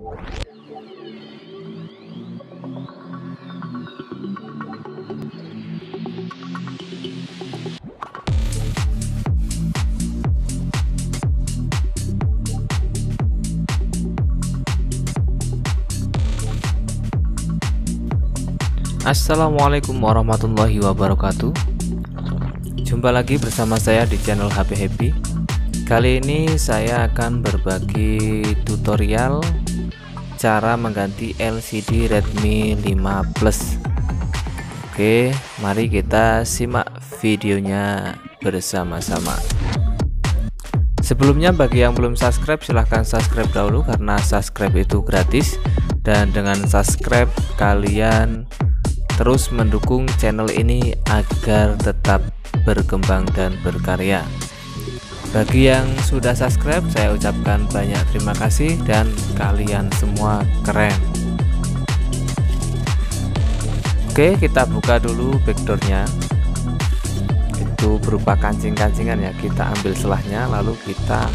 Assalamualaikum warahmatullahi wabarakatuh. Jumpa lagi bersama saya di channel HP Happy. Kali ini saya akan berbagi tutorial cara mengganti LCD Redmi 5 Plus. Oke, mari kita simak videonya bersama-sama. Sebelumnya, bagi yang belum subscribe, silahkan subscribe dahulu karena subscribe itu gratis, dan dengan subscribe kalian terus mendukung channel ini agar tetap berkembang dan berkarya. Bagi yang sudah subscribe, saya ucapkan banyak terima kasih dan kalian semua keren. Oke, kita buka dulu backdoornya. Itu berupa kancing-kancingan ya, kita ambil selahnya lalu kita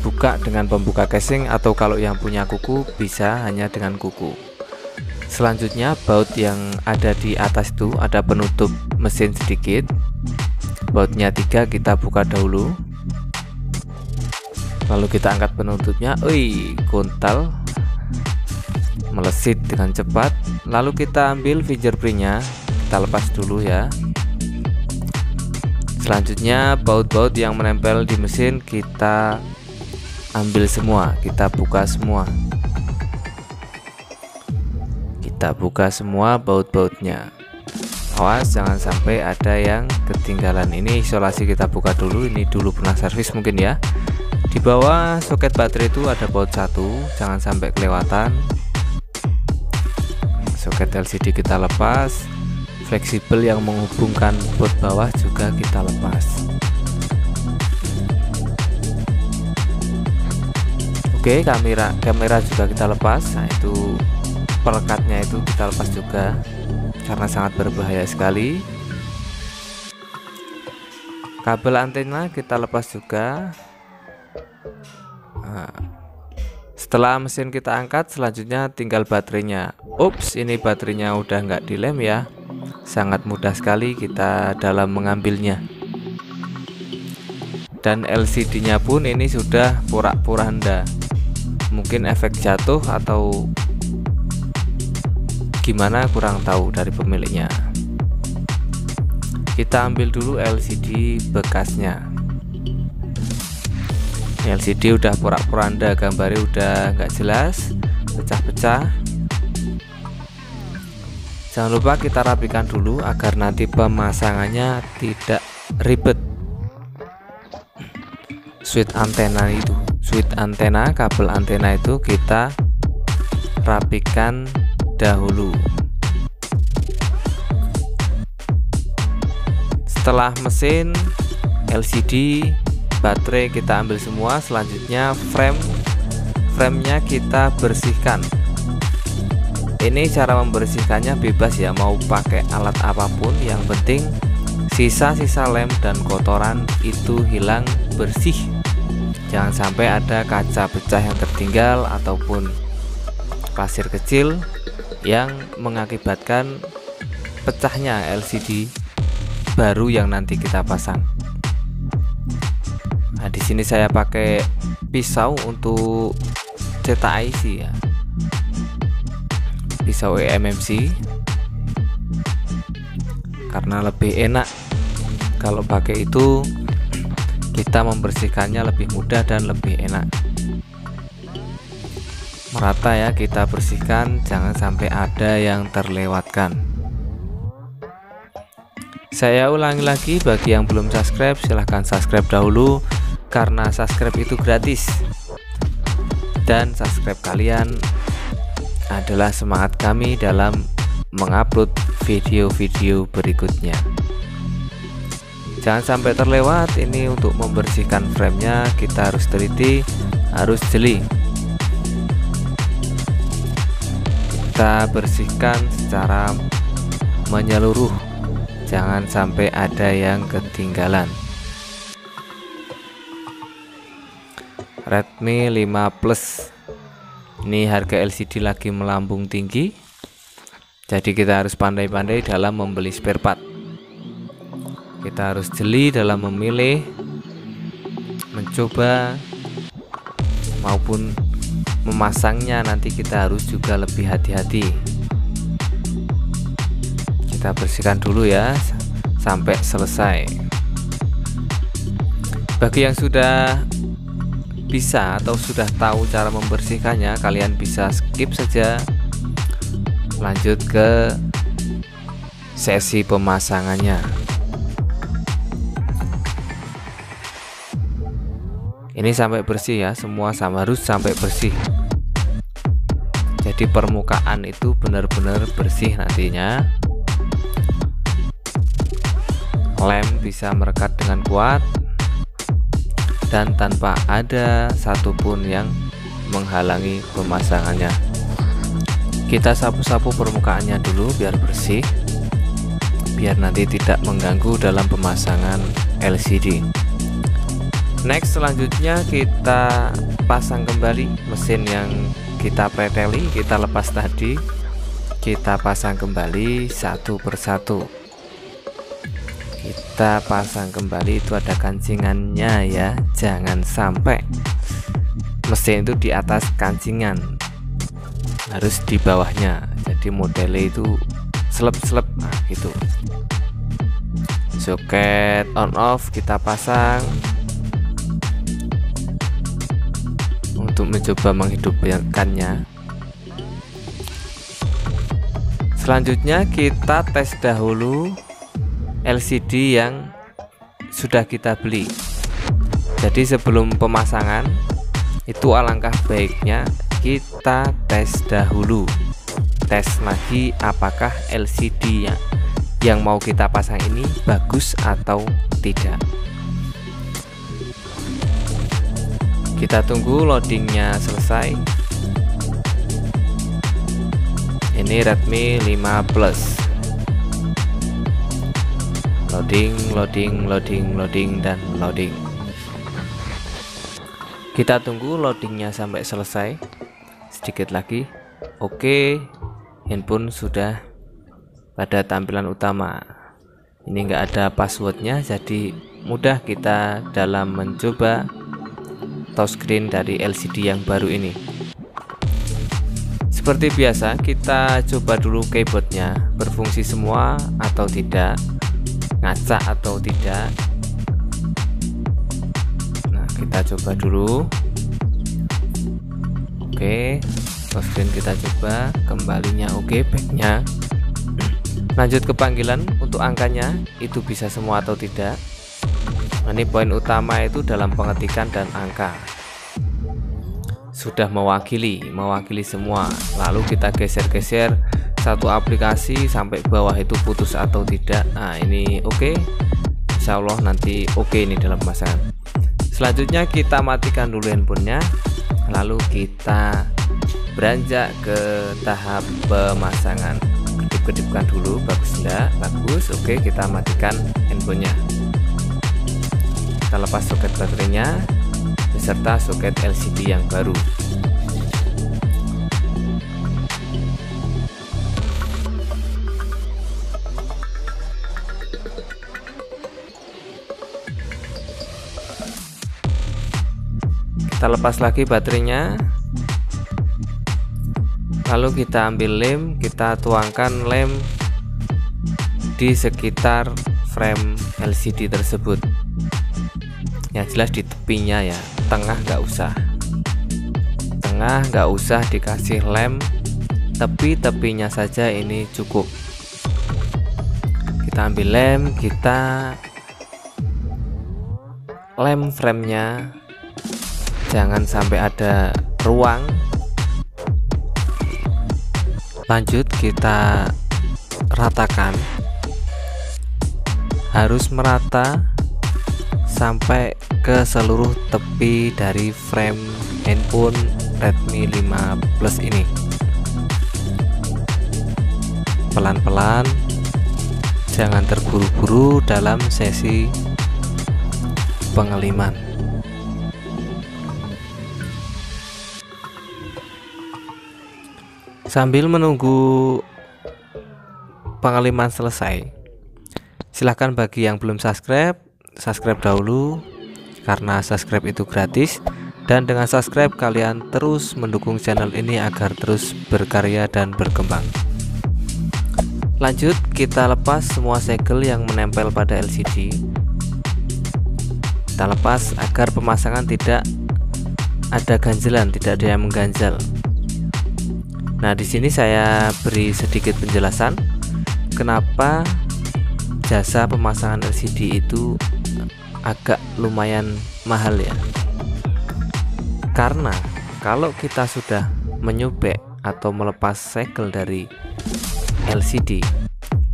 buka dengan pembuka casing, atau kalau yang punya kuku bisa hanya dengan kuku. Selanjutnya, baut yang ada di atas itu ada penutup mesin sedikit, bautnya 3, kita buka dahulu, lalu kita angkat penutupnya. Kontal melesit dengan cepat. Lalu kita ambil fingerprintnya, kita lepas dulu ya. Selanjutnya, baut-baut yang menempel di mesin kita ambil semua, kita buka semua. Kita buka semua baut-bautnya. Awas jangan sampai ada yang ketinggalan. Ini isolasi kita buka dulu, ini dulu pernah servis mungkin ya. Di bawah soket baterai itu ada baut 1, jangan sampai kelewatan. Soket LCD kita lepas, fleksibel yang menghubungkan baut bawah juga kita lepas. Oke, kamera juga kita lepas. Nah, itu pelekatnya itu kita lepas juga karena sangat berbahaya sekali. Kabel antena kita lepas juga. Nah, setelah mesin kita angkat, selanjutnya tinggal baterainya. Ups, ini baterainya udah nggak dilem ya. Sangat mudah sekali kita dalam mengambilnya. Dan LCD-nya pun ini sudah porak-poranda. Mungkin efek jatuh atau gimana kurang tahu dari pemiliknya. Kita ambil dulu LCD bekasnya. LCD udah porak-poranda, gambarnya udah nggak jelas, pecah-pecah. Jangan lupa kita rapikan dulu agar nanti pemasangannya tidak ribet. Switch antena, kabel antena itu kita rapikan dahulu. Setelah mesin, LCD, baterai kita ambil semua. Selanjutnya frame-nya kita bersihkan. Ini cara membersihkannya bebas ya, mau pakai alat apapun, yang penting sisa-sisa lem dan kotoran itu hilang bersih. Jangan sampai ada kaca pecah yang tertinggal ataupun pasir kecil yang mengakibatkan pecahnya LCD baru yang nanti kita pasang. Nah, di sini saya pakai pisau untuk cetak IC ya, pisau eMMC, karena lebih enak kalau pakai itu, kita membersihkannya lebih mudah dan lebih enak. Merata ya kita bersihkan, jangan sampai ada yang terlewatkan. Saya ulangi lagi, bagi yang belum subscribe silahkan subscribe dahulu karena subscribe itu gratis, dan subscribe kalian adalah semangat kami dalam mengupload video-video berikutnya. Jangan sampai terlewat. Ini untuk membersihkan framenya kita harus teliti, harus jeli. Kita bersihkan secara menyeluruh, jangan sampai ada yang ketinggalan. Redmi 5 Plus Ini harga LCD lagi melambung tinggi, jadi kita harus pandai-pandai dalam membeli spare part. Kita harus jeli dalam memilih, mencoba, maupun memasangnya. Nanti kita harus juga lebih hati-hati. Kita bersihkan dulu ya sampai selesai. Bagi yang sudah bisa atau sudah tahu cara membersihkannya, kalian bisa skip saja, lanjut ke sesi pemasangannya. Ini sampai bersih ya, semua harus sampai bersih. Jadi permukaan itu benar-benar bersih nantinya. Lem bisa merekat dengan kuat dan tanpa ada satupun yang menghalangi pemasangannya. Kita sapu-sapu permukaannya dulu biar bersih, biar nanti tidak mengganggu dalam pemasangan LCD. Next, selanjutnya kita pasang kembali mesin yang kita preteli, kita lepas tadi. Kita pasang kembali satu persatu. Kita pasang kembali, itu ada kancingannya ya, jangan sampai mesin itu di atas kancingan, harus di bawahnya. Jadi modelnya itu selep-selep, nah gitu. Soket on off kita pasang untuk mencoba menghidupkannya. Selanjutnya kita tes dahulu LCD yang sudah kita beli. Jadi sebelum pemasangan itu alangkah baiknya kita tes dahulu, tes lagi apakah LCD yang mau kita pasang ini bagus atau tidak. Kita tunggu loadingnya selesai. Ini Redmi 5 Plus. Loading dan loading. Kita tunggu loadingnya sampai selesai. Sedikit lagi. Oke, handphone sudah pada tampilan utama. Ini enggak ada passwordnya, jadi mudah kita dalam mencoba touchscreen dari LCD yang baru ini. Seperti biasa, kita coba dulu keyboardnya berfungsi semua atau tidak, ngaca atau tidak. Nah, kita coba dulu. Oke, touchscreen kita coba, kembalinya oke, backnya. Lanjut ke panggilan, untuk angkanya itu bisa semua atau tidak. Ini poin utama itu dalam pengetikan dan angka sudah mewakili semua. Lalu kita geser-geser satu aplikasi sampai bawah itu putus atau tidak. Nah ini oke. Insya Allah nanti oke ini dalam pemasangan. Selanjutnya kita matikan dulu handphonenya, lalu kita beranjak ke tahap pemasangan. Kedip-kedipkan dulu, bagus enggak? Bagus, oke. Kita matikan handphonenya. Kita lepas soket baterainya beserta soket LCD yang baru. Kita lepas lagi baterainya, lalu kita ambil lem, kita tuangkan lem di sekitar frame LCD tersebut. Yang jelas di tepinya ya, tengah nggak usah dikasih lem, tepinya saja ini cukup. Kita ambil lem, kita lem framenya, jangan sampai ada ruang. Lanjut kita ratakan, harus merata sampai ke seluruh tepi dari frame handphone Redmi 5 Plus ini. Pelan-pelan, jangan terburu-buru dalam sesi pengeliman. Sambil menunggu pengaliman selesai, silahkan bagi yang belum subscribe, subscribe dahulu karena subscribe itu gratis, dan dengan subscribe kalian terus mendukung channel ini agar terus berkarya dan berkembang. Lanjut, kita lepas semua segel yang menempel pada LCD. Kita lepas agar pemasangan tidak ada ganjelan, tidak ada yang mengganjal. Nah, di sini saya beri sedikit penjelasan kenapa jasa pemasangan LCD itu agak lumayan mahal ya. Karena kalau kita sudah menyubek atau melepas segel dari LCD,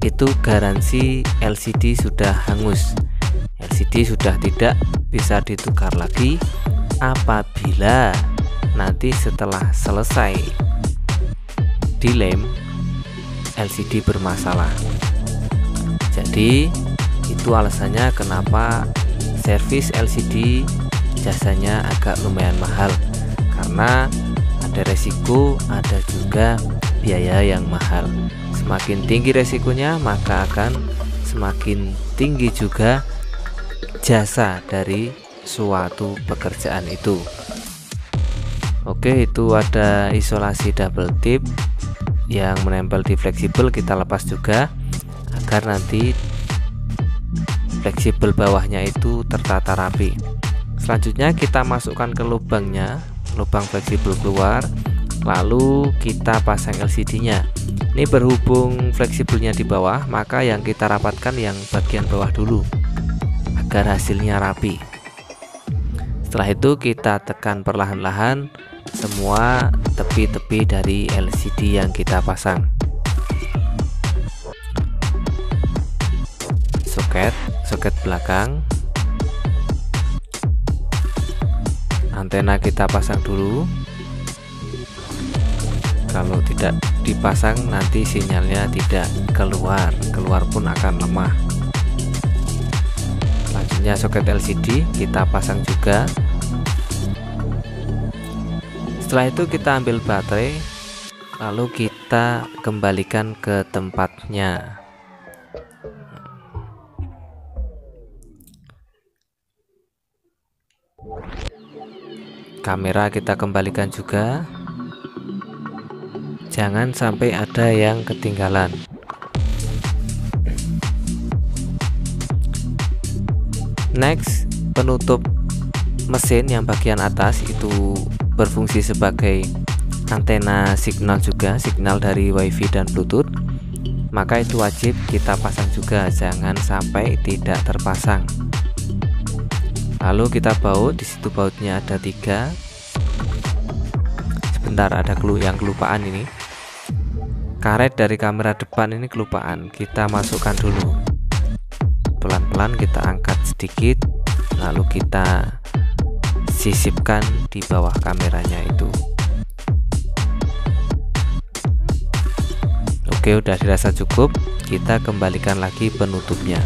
itu garansi LCD sudah hangus. LCD sudah tidak bisa ditukar lagi apabila nanti setelah selesai dilem LCD bermasalah. Jadi itu alasannya kenapa servis LCD jasanya agak lumayan mahal, karena ada resiko, ada juga biaya yang mahal. Semakin tinggi resikonya, maka akan semakin tinggi juga jasa dari suatu pekerjaan itu. Oke, itu ada isolasi double tip yang menempel di fleksibel, kita lepas juga agar nanti fleksibel bawahnya itu tertata rapi. Selanjutnya kita masukkan ke lubangnya, lubang fleksibel keluar, lalu kita pasang LCD nya. Ini berhubung fleksibelnya di bawah, maka yang kita rapatkan yang bagian bawah dulu agar hasilnya rapi. Setelah itu kita tekan perlahan-lahan semua tepi-tepi dari LCD yang kita pasang. Soket belakang, antena kita pasang dulu. Kalau tidak dipasang nanti sinyalnya tidak keluar pun akan lemah. Selanjutnya soket LCD kita pasang juga. Setelah itu kita ambil baterai, lalu kita kembalikan ke tempatnya. Kamera kita kembalikan juga, jangan sampai ada yang ketinggalan. Next, penutup mesin yang bagian atas itu berfungsi sebagai antena signal juga, signal dari WiFi dan Bluetooth. Maka itu wajib kita pasang juga, jangan sampai tidak terpasang. Lalu kita baut, di situ bautnya ada 3. Sebentar, ada yang kelupaan ini. Karet dari kamera depan ini kelupaan, kita masukkan dulu. Pelan-pelan kita angkat sedikit, lalu kita sisipkan di bawah kameranya itu. Oke, udah dirasa cukup, kita kembalikan lagi penutupnya.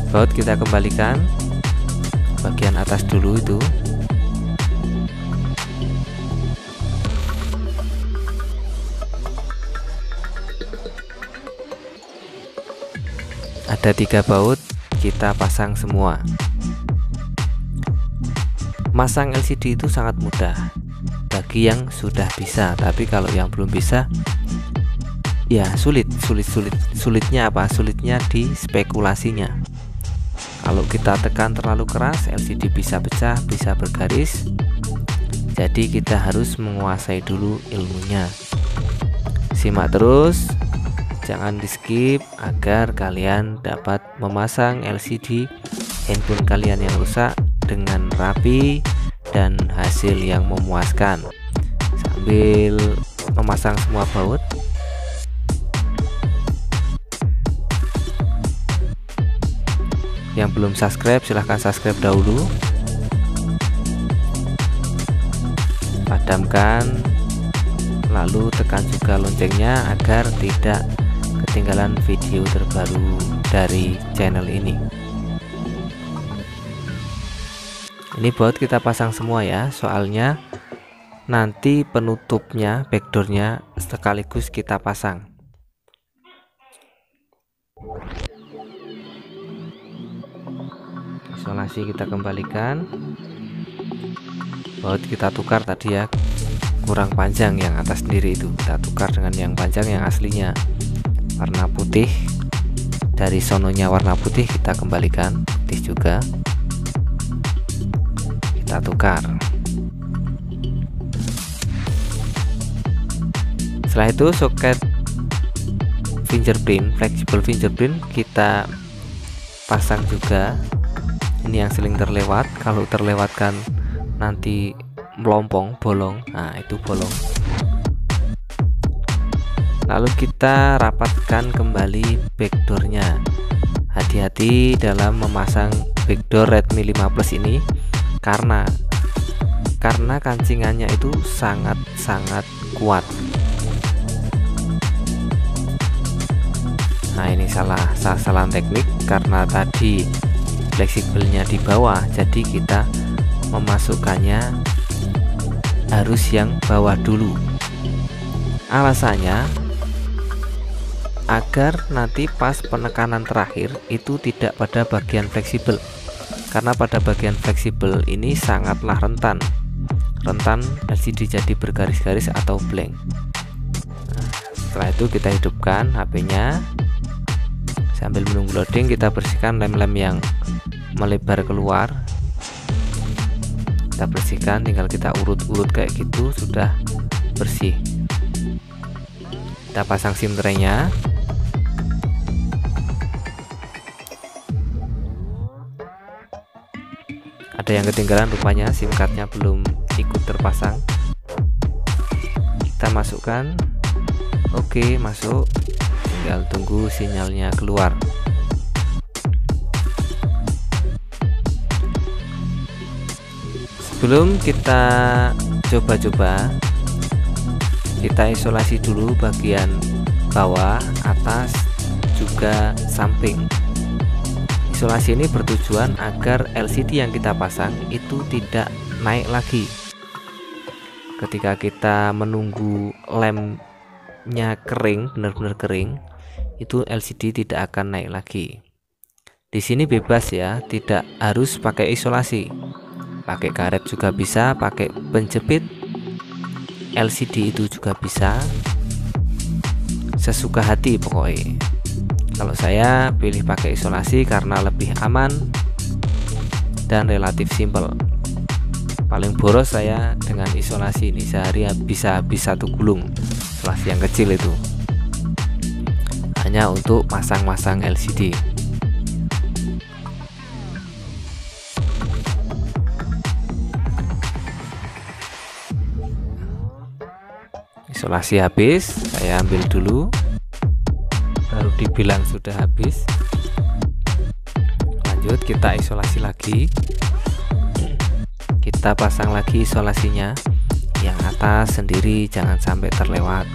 Baut kita kembalikan bagian atas dulu itu. Ada 3 baut, kita pasang semua. Masang LCD itu sangat mudah bagi yang sudah bisa, tapi kalau yang belum bisa ya sulitnya apa? Sulitnya di spekulasinya. Kalau kita tekan terlalu keras, LCD bisa pecah, bisa bergaris. Jadi kita harus menguasai dulu ilmunya. Simak terus, jangan di skip agar kalian dapat memasang LCD handphone kalian yang rusak dengan rapi dan hasil yang memuaskan. Sambil memasang semua baut, yang belum subscribe silahkan subscribe dahulu, padamkan, lalu tekan juga loncengnya agar tidak ketinggalan video terbaru dari channel ini. Ini baut kita pasang semua ya, soalnya nanti penutupnya, backdoornya sekaligus kita pasang. Isolasi kita kembalikan, baut kita tukar tadi ya, kurang panjang yang atas sendiri itu kita tukar dengan yang panjang yang aslinya warna putih. Dari sononya warna putih kita kembalikan putih juga, kita tukar. Setelah itu soket fingerprint, fleksibel fingerprint kita pasang juga. Ini yang sering terlewat, kalau terlewatkan nanti melompong, bolong. Nah, itu bolong. Lalu kita rapatkan kembali backdoornya. Hati-hati dalam memasang backdoor Redmi 5 Plus ini karena kancingannya itu sangat kuat. Nah, ini salah teknik karena tadi fleksibelnya di bawah, jadi kita memasukkannya harus yang bawah dulu. Alasannya agar nanti pas penekanan terakhir itu tidak pada bagian fleksibel, karena pada bagian fleksibel ini sangatlah rentan LCD jadi bergaris-garis atau blank. Nah, setelah itu kita hidupkan HP-nya. Sambil menunggu loading, kita bersihkan lem-lem yang melebar keluar. Kita bersihkan, tinggal kita urut-urut kayak gitu, sudah bersih. Kita pasang SIM tray-nya. Ada yang ketinggalan rupanya, SIM card-nya belum ikut terpasang. Kita masukkan. Oke, masuk. Tinggal tunggu sinyalnya keluar. Sebelum kita coba-coba, kita isolasi dulu bagian bawah, atas, juga samping. Isolasi ini bertujuan agar LCD yang kita pasang itu tidak naik lagi. Ketika kita menunggu lemnya kering, benar-benar kering, itu LCD tidak akan naik lagi. Di sini bebas ya, tidak harus pakai isolasi. Pakai karet juga bisa, pakai penjepit LCD itu juga bisa. Sesuka hati pokoknya. Kalau saya pilih pakai isolasi karena lebih aman dan relatif simple. Paling boros saya dengan isolasi ini, sehari bisa habis 1 gulung. Isolasi yang kecil itu hanya untuk masang-masang LCD. Isolasi habis, saya ambil dulu, baru dibilang sudah habis. Lanjut, kita isolasi lagi, kita pasang lagi isolasinya. Yang atas sendiri jangan sampai terlewat.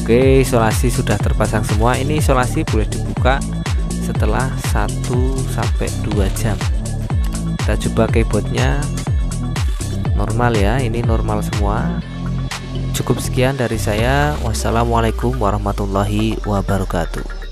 Oke, isolasi sudah terpasang semua. Ini isolasi boleh dibuka setelah 1-2 jam. Kita coba keyboardnya normal ya, ini normal semua. Cukup sekian dari saya. Wassalamualaikum warahmatullahi wabarakatuh.